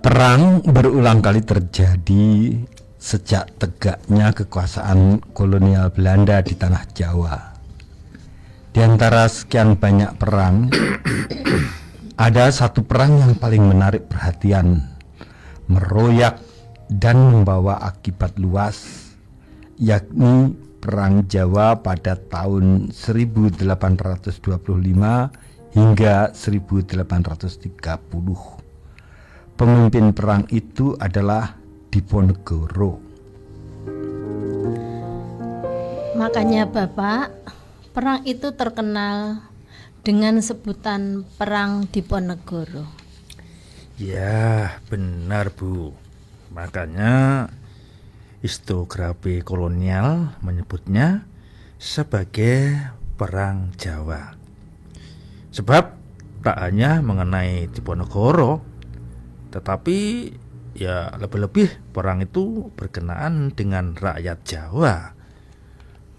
Perang berulang kali terjadi sejak tegaknya kekuasaan kolonial Belanda di tanah Jawa. Di antara sekian banyak perang, ada satu perang yang paling menarik perhatian, meroyak dan membawa akibat luas, yakni Perang Jawa pada tahun 1825 hingga 1830. Pemimpin perang itu adalah Diponegoro. Makanya Bapak, perang itu terkenal dengan sebutan Perang Diponegoro. Ya, benar Bu. Makanya historiografi kolonial menyebutnya sebagai Perang Jawa. Sebab tak hanya mengenai Diponegoro, tetapi ya lebih-lebih perang itu berkenaan dengan rakyat Jawa.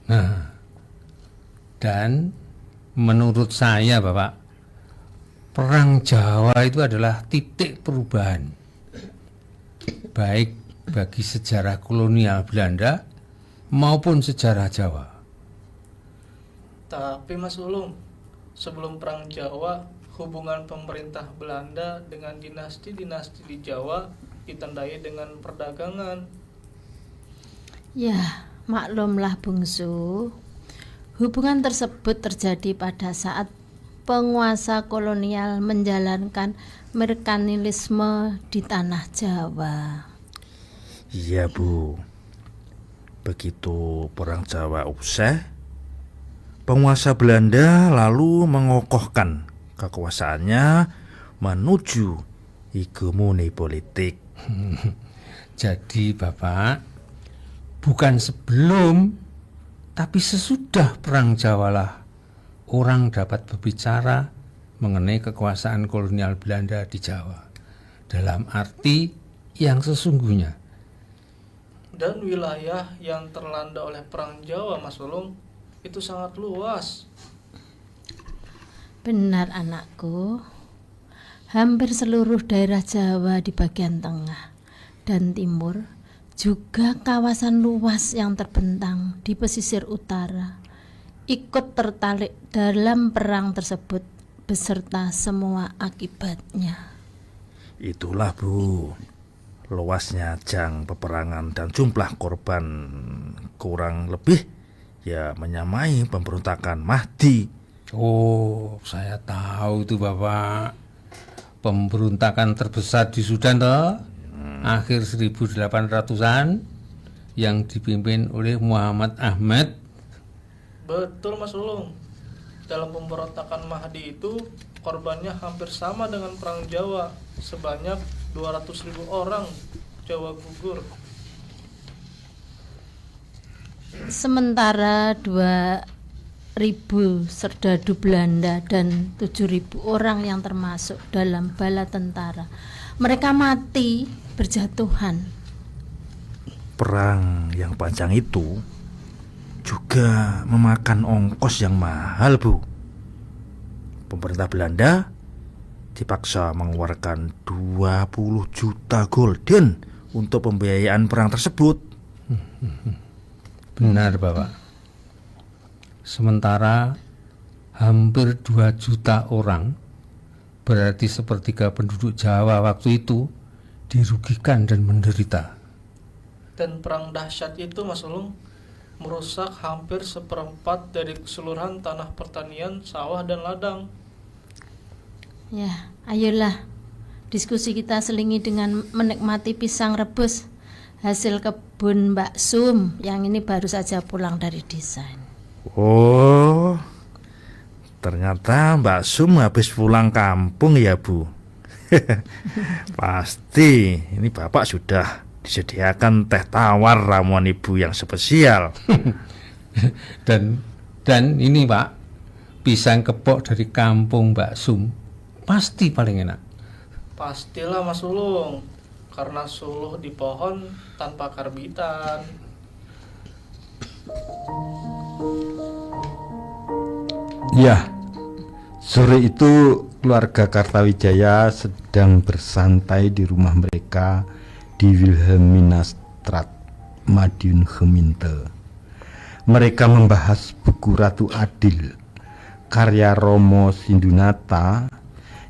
Nah, dan menurut saya Bapak, Perang Jawa itu adalah titik perubahan baik bagi sejarah kolonial Belanda maupun sejarah Jawa. Tapi Mas Ulung, sebelum Perang Jawa, hubungan pemerintah Belanda dengan dinasti-dinasti di Jawa ditandai dengan perdagangan. Ya, maklumlah bungsu, hubungan tersebut terjadi pada saat penguasa kolonial menjalankan merkantilisme di tanah Jawa. Iya Bu. Begitu Perang Jawa usai, penguasa Belanda lalu mengokohkan kekuasaannya menuju hegemoni politik. Jadi Bapak, bukan sebelum tapi sesudah Perang Jawa lah orang dapat berbicara mengenai kekuasaan kolonial Belanda di Jawa dalam arti yang sesungguhnya. Dan wilayah yang terlanda oleh Perang Jawa, Mas Ulung, itu sangat luas. Benar anakku, hampir seluruh daerah Jawa di bagian tengah dan timur, juga kawasan luas yang terbentang di pesisir utara, ikut tertarik dalam perang tersebut beserta semua akibatnya. Itulah Bu, luasnya ajang peperangan dan jumlah korban kurang lebih ya menyamai pemberontakan Mahdi. Oh, saya tahu itu Bapak. Pemberontakan terbesar di Sudan toh, akhir 1800-an yang dipimpin oleh Muhammad Ahmad. Betul Mas Ulung. Dalam pemberontakan Mahdi itu korbannya hampir sama dengan Perang Jawa, sebanyak 200.000 orang Jawa gugur. Sementara 2.000 serdadu Belanda dan 7.000 orang yang termasuk dalam bala tentara, mereka mati berjatuhan. Perang yang panjang itu juga memakan ongkos yang mahal Bu. Pemerintah Belanda dipaksa mengeluarkan 20 juta gulden untuk pembiayaan perang tersebut. Benar Bapak. Sementara hampir 2 juta orang, berarti sepertiga penduduk Jawa waktu itu, dirugikan dan menderita. Dan perang dahsyat itu Mas Ulung merusak hampir seperempat dari keseluruhan tanah pertanian, sawah dan ladang. Ya, ayolah diskusi kita selingi dengan menikmati pisang rebus hasil kebun Mbak Sum yang ini baru saja pulang dari desa. Oh, ternyata Mbak Sum habis pulang kampung ya Bu. Pasti ini Bapak sudah disediakan teh tawar ramuan Ibu yang spesial. Dan ini Pak, pisang kepok dari kampung Mbak Sum pasti paling enak. Pastilah Mas Ulung, karena suluh di pohon tanpa karbitan. Ya, Sore itu keluarga Kartawijaya sedang bersantai di rumah mereka di Wilhelminastraat, Madiun Geminte. Mereka membahas buku Ratu Adil karya Romo Sindunata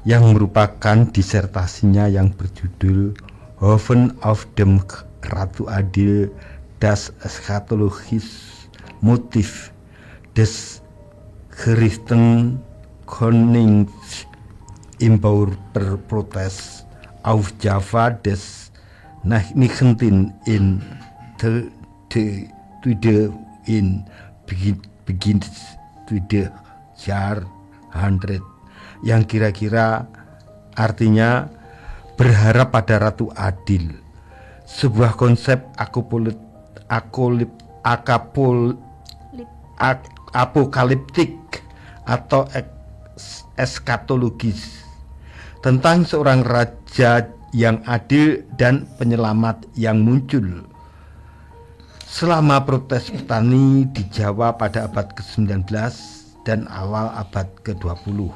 yang merupakan disertasinya yang berjudul Hoven of dem Ratu Adil das Eschatologisch Motiv des Gerichten Konings Imbauer per Protest auf Java des 19 in the in begins to the jaar 100, yang kira-kira artinya berharap pada Ratu Adil, sebuah konsep apokaliptik atau eskatologis tentang seorang raja yang adil dan penyelamat yang muncul selama protes petani di Jawa pada abad ke-19 dan awal abad ke-20.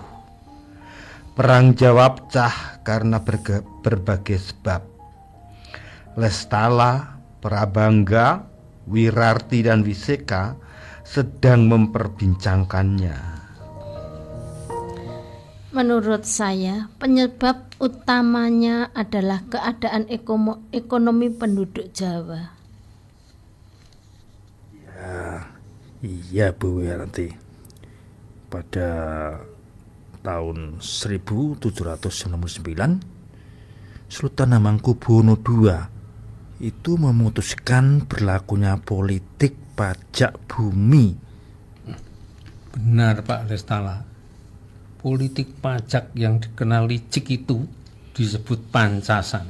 Perang Jawa pecah karena berbagai sebab. Lestala, Prabangga, Wirarti dan Wiseka sedang memperbincangkannya. Menurut saya, penyebab utamanya adalah keadaan ekonomi penduduk Jawa. Iya Bu Wiranti, pada tahun 1799 Sultan Hamengkubuwono II itu memutuskan berlakunya politik pajak bumi. Benar Pak Lestala, politik pajak yang dikenal licik itu disebut pancasan.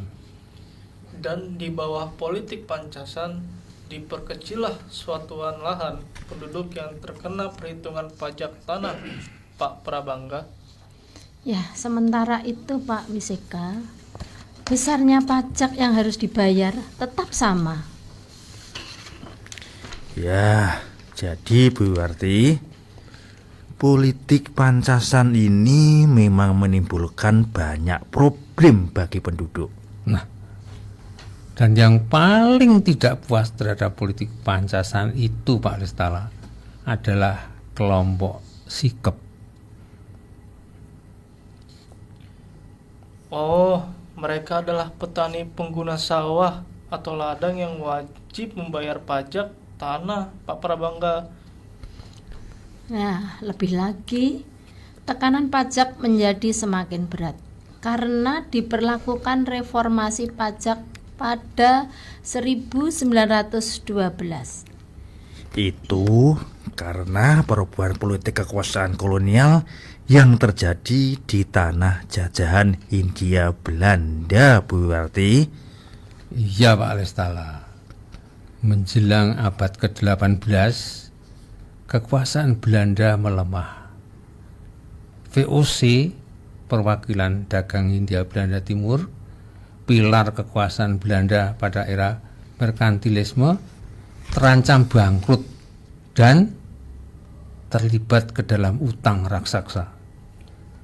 Dan di bawah politik pancasan diperkecillah suatuan lahan penduduk yang terkena perhitungan pajak tanah, Pak Prabangga. Ya, sementara itu Pak Wiseka, besarnya pajak yang harus dibayar tetap sama. Ya, jadi Bu Warti, politik pancasan ini memang menimbulkan banyak problem bagi penduduk. Nah, dan yang paling tidak puas terhadap politik pancasan itu Pak Lestala adalah kelompok Sikep. Oh, mereka adalah petani pengguna sawah atau ladang yang wajib membayar pajak tanah, Pak Prabangga. Nah, lebih lagi, tekanan pajak menjadi semakin berat karena diberlakukan reformasi pajak pada 1912. Itu karena perubahan politik kekuasaan kolonial yang terjadi di tanah jajahan Hindia Belanda, Bu Warti. Iya Pak Lestala, menjelang abad ke-18 kekuasaan Belanda melemah. VOC, perwakilan dagang Hindia Belanda Timur, pilar kekuasaan Belanda pada era merkantilisme, terancam bangkrut dan terlibat ke dalam utang raksasa.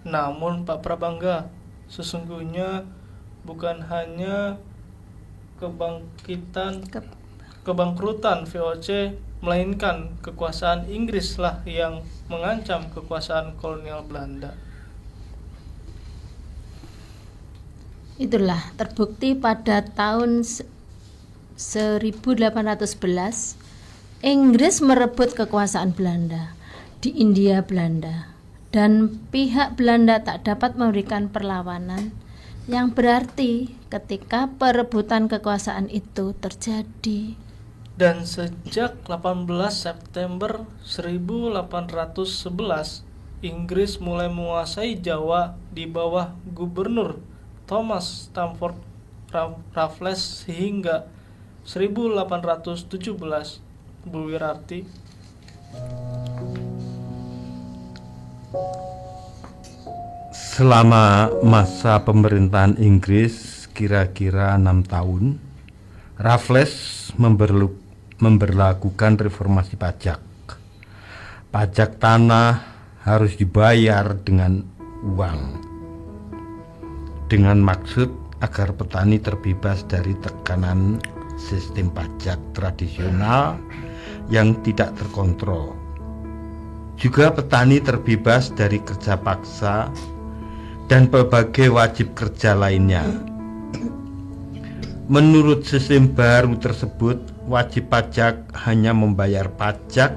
Namun Pak Prabangga, sesungguhnya bukan hanya kebangkrutan VOC, melainkan kekuasaan Inggris lah yang mengancam kekuasaan kolonial Belanda. Itulah terbukti pada tahun 1811 Inggris merebut kekuasaan Belanda di Hindia Belanda dan pihak Belanda tak dapat memberikan perlawanan, yang berarti ketika perebutan kekuasaan itu terjadi. Dan sejak 18 September 1811 Inggris mulai menguasai Jawa di bawah Gubernur Thomas Stamford Raffles hingga 1817, Bu Wirarti. Selama masa pemerintahan Inggris kira-kira 6 tahun, Raffles memberlakukan reformasi pajak. Pajak tanah, harus dibayar dengan uang, dengan maksud agar petani terbebas dari tekanan sistem pajak tradisional yang tidak terkontrol. Juga petani terbebas dari kerja paksa dan berbagai wajib kerja lainnya. Menurut sistem baru tersebut, wajib pajak hanya membayar pajak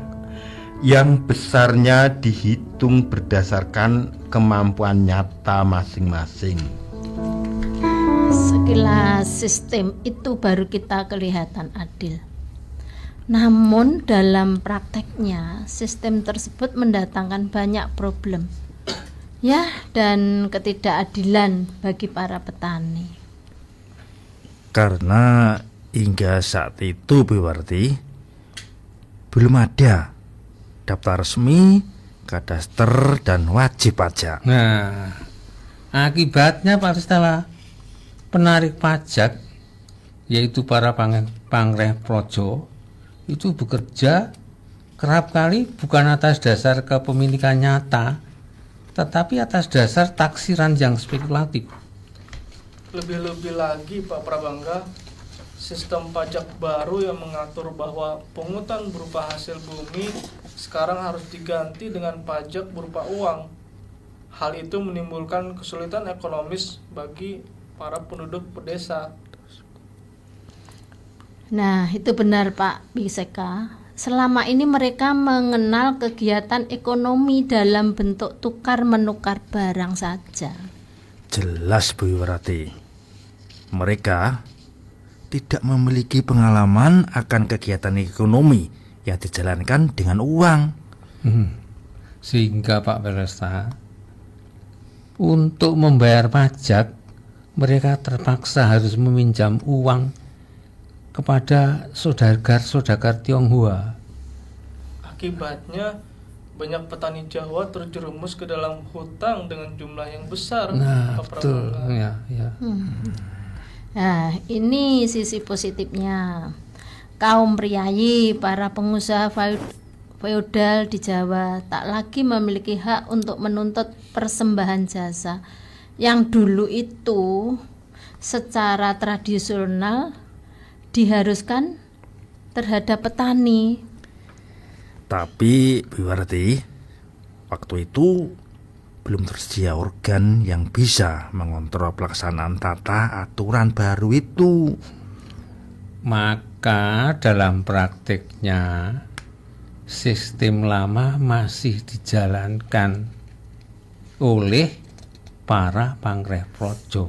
yang besarnya dihitung berdasarkan kemampuan nyata masing-masing. Sekilas sistem itu baru kita kelihatan adil. Namun dalam prakteknya sistem tersebut mendatangkan banyak problem, ya, dan ketidakadilan bagi para petani. Karena hingga saat itu Bu Warti belum ada daftar resmi, kadaster, dan wajib pajak. Nah, akibatnya Pak Listala, penarik pajak yaitu para pangreh projo itu bekerja kerap kali bukan atas dasar kepemilikan nyata, tetapi atas dasar taksiran yang spekulatif. Lebih-lebih lagi Pak Prabangga, sistem pajak baru yang mengatur bahwa pungutan berupa hasil bumi sekarang harus diganti dengan pajak berupa uang. Hal itu menimbulkan kesulitan ekonomis bagi para penduduk pedesa. Nah, itu benar Pak Biseka. Selama ini mereka mengenal kegiatan ekonomi dalam bentuk tukar menukar barang saja. Jelas Bu Warti, mereka tidak memiliki pengalaman akan kegiatan ekonomi yang dijalankan dengan uang. Sehingga Pak Pelesta, untuk membayar pajak mereka terpaksa harus meminjam uang kepada saudagar Tionghoa. Akibatnya banyak petani Jawa terjerumus ke dalam hutang dengan jumlah yang besar. Nah, Pak betul. Prabangga. Ya. Nah, ini sisi positifnya. Kaum priayi, para pengusaha feodal di Jawa tak lagi memiliki hak untuk menuntut persembahan jasa yang dulu itu secara tradisional diharuskan terhadap petani. Tapi Bu Warti, waktu itu belum tersedia organ yang bisa mengontrol pelaksanaan tata aturan baru itu. Maka dalam praktiknya sistem lama masih dijalankan oleh para pangreh projo.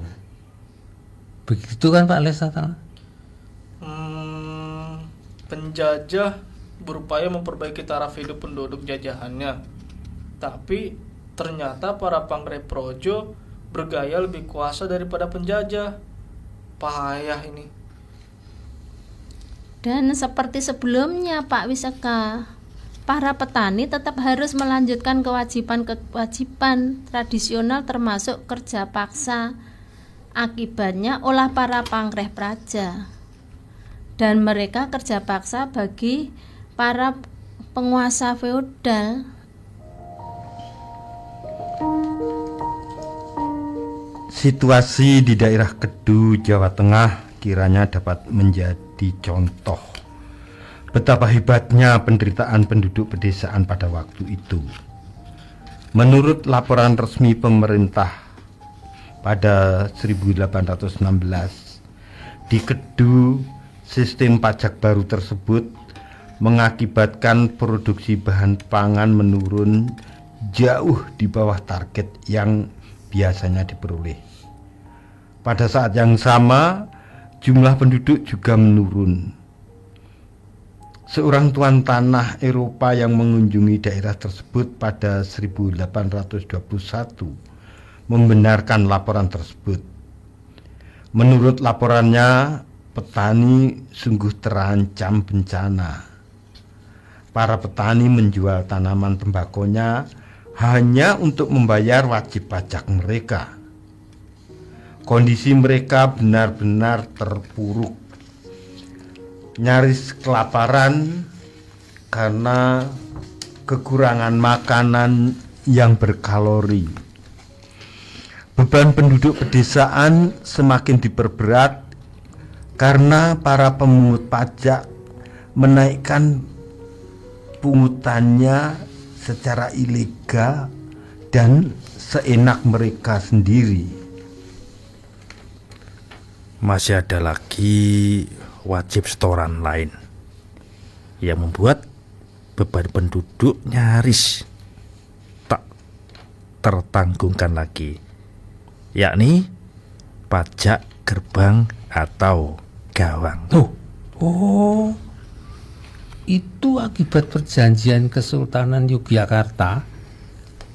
Begitu kan Pak Lesta? Penjajah berupaya memperbaiki taraf hidup penduduk jajahannya, tapi ternyata para pangreh projo bergaya lebih kuasa daripada penjajah. Payah ini. Dan seperti sebelumnya Pak Wiseka, para petani tetap harus melanjutkan kewajiban tradisional termasuk kerja paksa. Akibatnya olah para pangreh praja, dan mereka kerja paksa bagi para penguasa feodal. Situasi di daerah Kedu, Jawa Tengah kiranya dapat menjadi contoh betapa hebatnya penderitaan penduduk pedesaan pada waktu itu. Menurut laporan resmi pemerintah pada 1816, di Kedu sistem pajak baru tersebut mengakibatkan produksi bahan pangan menurun jauh di bawah target yang biasanya diperoleh. Pada saat yang sama, jumlah penduduk juga menurun. Seorang tuan tanah Eropa yang mengunjungi daerah tersebut pada 1821 membenarkan laporan tersebut. Menurut laporannya, petani sungguh terancam bencana. Para petani menjual tanaman tembakonya hanya untuk membayar wajib pajak mereka. Kondisi mereka benar-benar terpuruk, nyaris kelaparan karena kekurangan makanan yang berkalori. Beban penduduk pedesaan semakin diperberat karena para pemungut pajak menaikkan pungutannya secara ilegal dan seenak mereka sendiri. Masih ada lagi wajib setoran lain yang membuat beban penduduk nyaris tak tertanggungkan lagi, yakni pajak gerbang atau gawang. Oh, itu akibat perjanjian Kesultanan Yogyakarta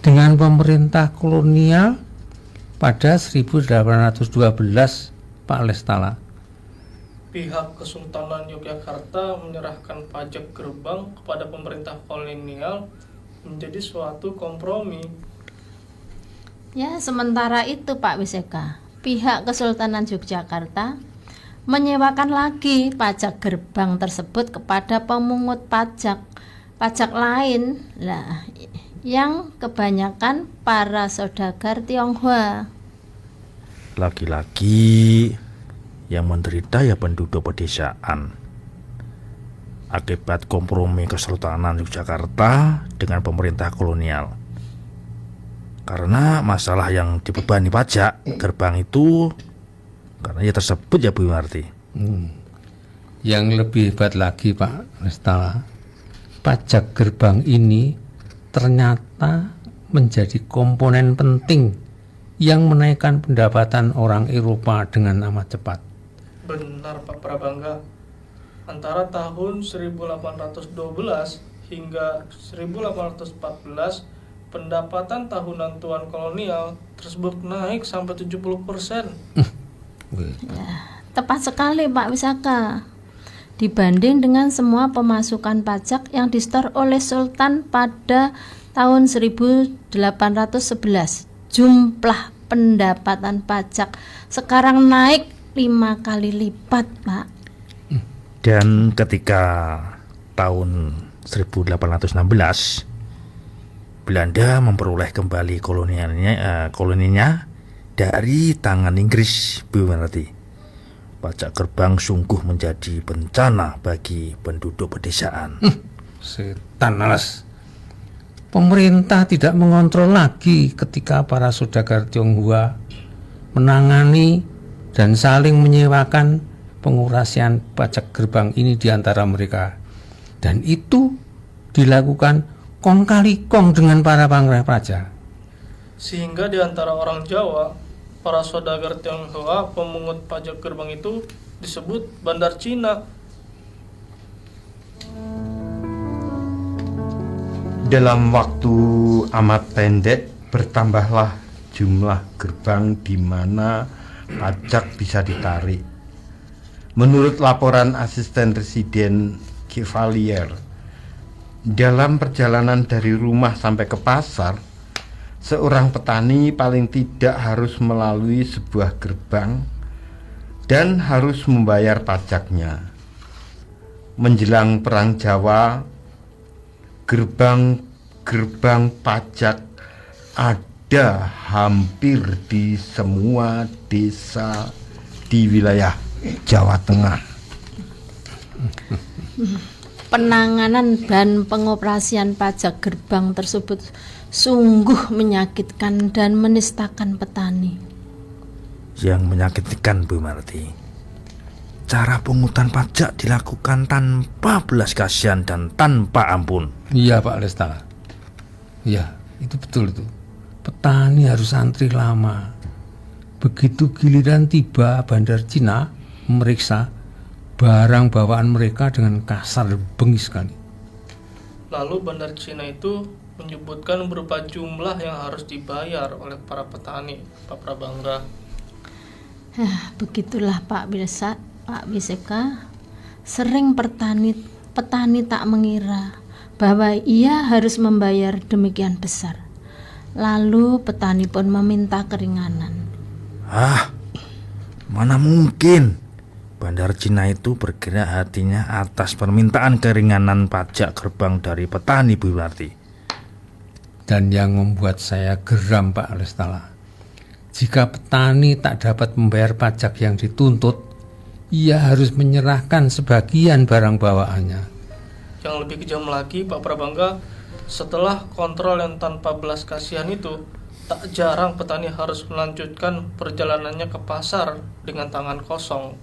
dengan pemerintah kolonial pada 1812, Pak Lestala. Pihak Kesultanan Yogyakarta menyerahkan pajak gerbang kepada pemerintah kolonial menjadi suatu kompromi. Ya, sementara itu Pak Wiseka, pihak Kesultanan Yogyakarta menyewakan lagi pajak gerbang tersebut kepada pemungut pajak lain lah, yang kebanyakan para saudagar Tionghoa. Lagi-lagi yang menderita ya penduduk pedesaan akibat kompromi Kesultanan Yogyakarta dengan pemerintah kolonial. Karena masalah yang dibebani pajak gerbang itu karena ya tersebut ya Bu Marti. Yang lebih hebat lagi Pak Lestala, pajak gerbang ini ternyata menjadi komponen penting yang menaikkan pendapatan orang Eropa dengan amat cepat. Benar Pak Prabangga. Antara tahun 1812 hingga 1814, pendapatan tahunan tuan kolonial tersebut naik sampai 70%. Tepat sekali Pak Wisaka. Dibanding dengan semua pemasukan pajak yang disetor oleh Sultan pada tahun 1811, jumlah pendapatan pajak sekarang naik 5 kali lipat, Pak. Dan ketika tahun 1816 Belanda memperoleh kembali koloninya dari tangan Inggris, Bu Marti, pajak gerbang sungguh menjadi bencana bagi penduduk pedesaan. Setan alas. Pemerintah tidak mengontrol lagi ketika para saudagar Tionghoa menangani dan saling menyewakan pengurasian pajak gerbang ini di antara mereka. Dan itu dilakukan kong kali kong dengan para pangeran praja. Sehingga di antara orang Jawa, para saudagar Tionghoa pemungut pajak gerbang itu disebut bandar Cina. Dalam waktu amat pendek bertambahlah jumlah gerbang di mana pajak bisa ditarik. Menurut laporan asisten residen Chevalier, dalam perjalanan dari rumah sampai ke pasar, seorang petani paling tidak harus melalui sebuah gerbang dan harus membayar pajaknya. Menjelang Perang Jawa, gerbang pajak ada hampir di semua desa di wilayah Jawa Tengah. Penanganan dan pengoperasian pajak gerbang tersebut sungguh menyakitkan dan menistakan petani. Yang menyakitkan, Bu Marti, cara pungutan pajak dilakukan tanpa belas kasihan dan tanpa ampun. Iya Pak Lestala. Iya, itu betul itu. Petani harus antri lama. Begitu giliran tiba bandar Cina memeriksa, barang bawaan mereka dengan kasar dan bengis sekali. Lalu bandar Cina itu menyebutkan berupa jumlah yang harus dibayar oleh para petani, Pak Prabangga. Begitulah Pak Wiseka. Sering petani tak mengira bahwa ia harus membayar demikian besar. Lalu petani pun meminta keringanan. Mana mungkin bandar Cina itu bergerak hatinya atas permintaan keringanan pajak gerbang dari petani, Bu Marti. Dan yang membuat saya geram, Pak Alestala, jika petani tak dapat membayar pajak yang dituntut, ia harus menyerahkan sebagian barang bawaannya. Yang lebih kejam lagi, Pak Prabangga, setelah kontrol yang tanpa belas kasihan itu, tak jarang petani harus melanjutkan perjalanannya ke pasar dengan tangan kosong.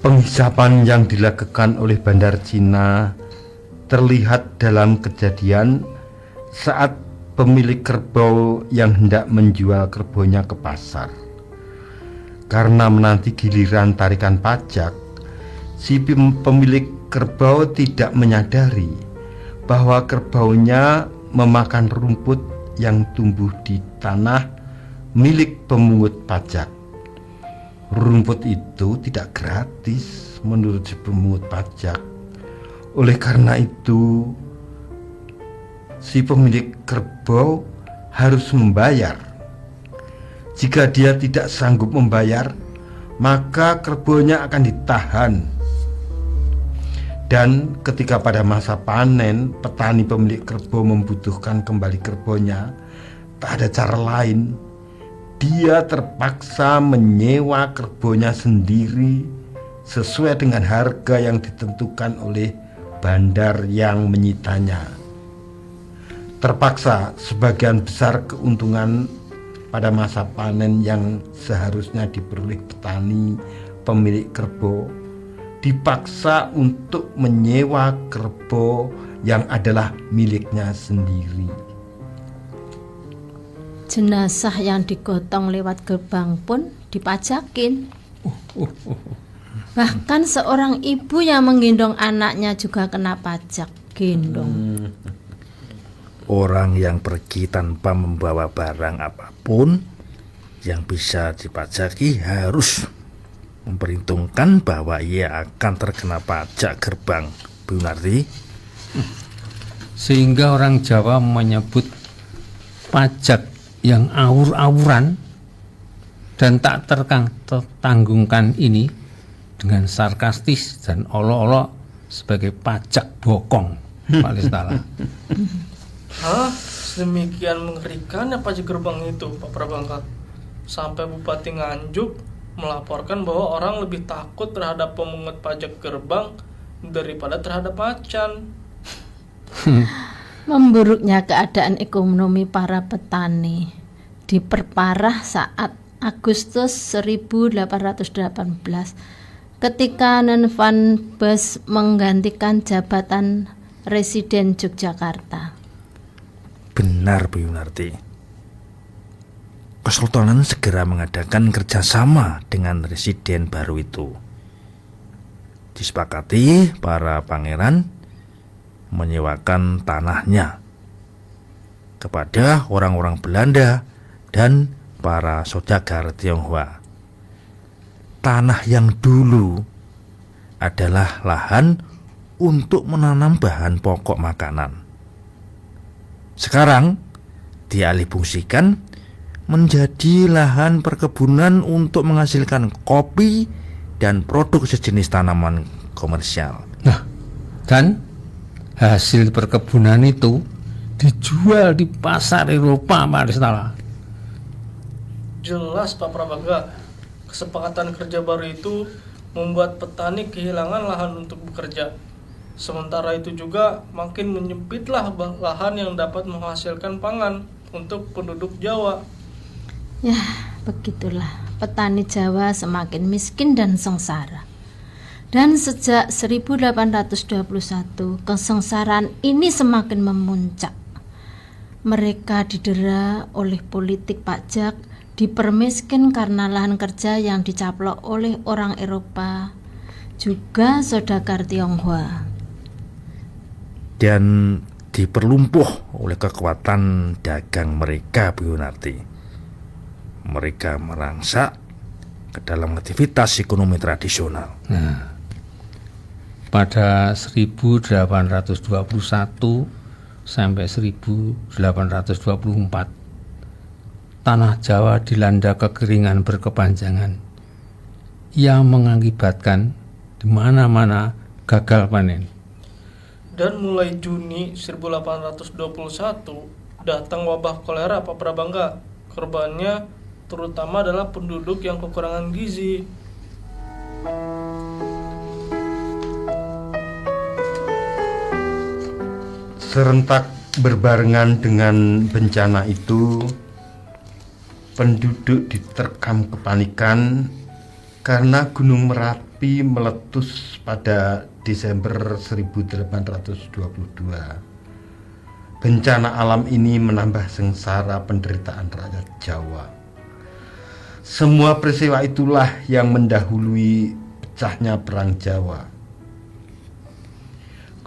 Penghisapan yang dilakukan oleh Bandar Cina terlihat dalam kejadian saat pemilik kerbau yang hendak menjual kerbaunya ke pasar. Karena menanti giliran tarikan pajak, si pemilik kerbau tidak menyadari bahwa kerbaunya memakan rumput yang tumbuh di tanah milik pemungut pajak. Rumput itu tidak gratis menurut si pemungut pajak. Oleh karena itu, si pemilik kerbau harus membayar. Jika dia tidak sanggup membayar, maka kerbaunya akan ditahan. Dan ketika pada masa panen, petani pemilik kerbau membutuhkan kembali kerbaunya, tak ada cara lain. Dia terpaksa menyewa kerbaunya sendiri sesuai dengan harga yang ditentukan oleh bandar yang menyitanya. Terpaksa sebagian besar keuntungan pada masa panen yang seharusnya diperoleh petani pemilik kerbau dipaksa untuk menyewa kerbau yang adalah miliknya sendiri. Jenazah yang digotong lewat gerbang pun dipajakin. Bahkan seorang ibu yang menggendong anaknya juga kena pajak gendong. Orang yang pergi tanpa membawa barang apapun yang bisa dipajaki harus memperhitungkan bahwa ia akan terkena pajak gerbang, Bu Narti. Sehingga orang Jawa menyebut pajak yang awur-awuran dan tak tertanggungkan ini dengan sarkastis dan olok-olok sebagai pajak bokong, Pak Lestala. Hah? Sedemikian mengerikannya pajak gerbang itu, Pak Prabangga. Sampai Bupati Nganjuk melaporkan bahwa orang lebih takut terhadap pemungut pajak gerbang daripada terhadap macan. Memburuknya keadaan ekonomi para petani diperparah saat Agustus 1818 ketika Nen van Besch menggantikan jabatan Residen Yogyakarta. Benar, Bu Yunarti. Kesultanan segera mengadakan kerjasama dengan residen baru itu. Disepakati para pangeran menyewakan tanahnya kepada orang-orang Belanda dan para saudagar Tionghoa. Tanah yang dulu adalah lahan untuk menanam bahan pokok makanan. Sekarang dialihfungsikan menjadi lahan perkebunan untuk menghasilkan kopi dan produk sejenis tanaman komersial. Nah, dan hasil perkebunan itu dijual di pasar Eropa, Pak Lestala. Jelas, Pak Prabangga, kesepakatan kerja baru itu membuat petani kehilangan lahan untuk bekerja. Sementara itu juga makin menyempitlah lahan yang dapat menghasilkan pangan untuk penduduk Jawa. Ya, begitulah petani Jawa semakin miskin dan sengsara. Dan sejak 1821, kesengsaraan ini semakin memuncak. Mereka didera oleh politik pajak, dipermiskin karena lahan kerja yang dicaplok oleh orang Eropa, juga saudagar Tionghoa. Dan diperlumpuh oleh kekuatan dagang mereka, Bu Yunarti. Mereka merangsak ke dalam aktivitas ekonomi tradisional. Nah, pada 1821 sampai 1824 tanah Jawa dilanda kekeringan berkepanjangan yang mengakibatkan di mana-mana gagal panen. Dan mulai Juni 1821 datang wabah kolera, Pak Prabangga. Korbannya terutama adalah penduduk yang kekurangan gizi. Serentak berbarengan dengan bencana itu, penduduk diterkam kepanikan karena Gunung Merapi meletus pada Desember 1822. Bencana alam ini menambah sengsara penderitaan rakyat Jawa. Semua peristiwa itulah yang mendahului pecahnya Perang Jawa.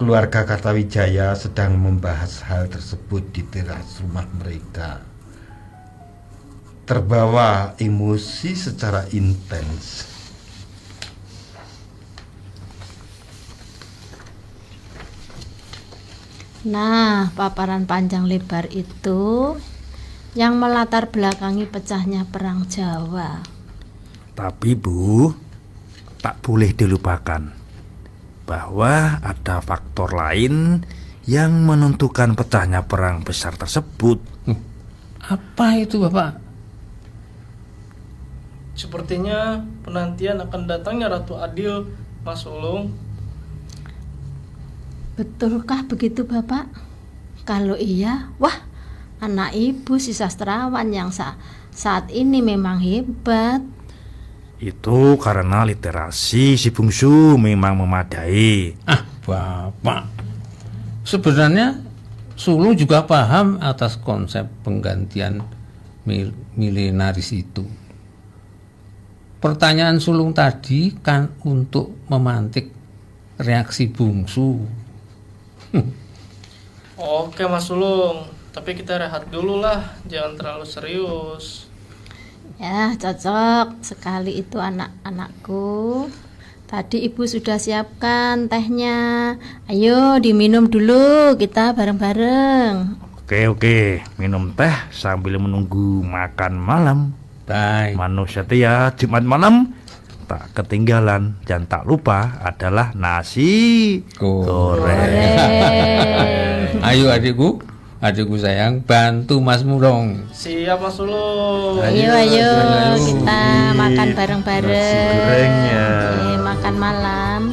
Keluarga Kartawijaya sedang membahas hal tersebut di teras rumah mereka. Terbawa emosi secara intens. Nah, paparan panjang lebar itu yang melatar belakangi pecahnya Perang Jawa. Tapi Bu, tak boleh dilupakan bahwa ada faktor lain yang menentukan pecahnya perang besar tersebut. Apa itu, Bapak? Sepertinya penantian akan datangnya Ratu Adil, Mas Ulung. Betulkah begitu, Bapak? Kalau iya, wah, anak ibu si sastrawan yang saat ini memang hebat. Itu karena literasi si bungsu memang memadai. Bapak, sebenarnya Sulung juga paham atas konsep penggantian milenaris itu. Pertanyaan Sulung tadi kan untuk memantik reaksi bungsu. Oke Mas Ulung, tapi kita rehat dulu lah, jangan terlalu serius. Ya, cocok sekali itu anak-anakku. Tadi ibu sudah siapkan tehnya. Ayo diminum dulu, kita bareng-bareng. Oke, minum teh sambil menunggu makan malam. Baik. Manusia setia Jumat malam tak ketinggalan dan tak lupa adalah nasi goreng. Ayo adikku sayang, bantu Mas Mulung. Siap Mas Ulung. Ayo, kita makan bareng-bareng. Nasi gorengnya. Makan malam.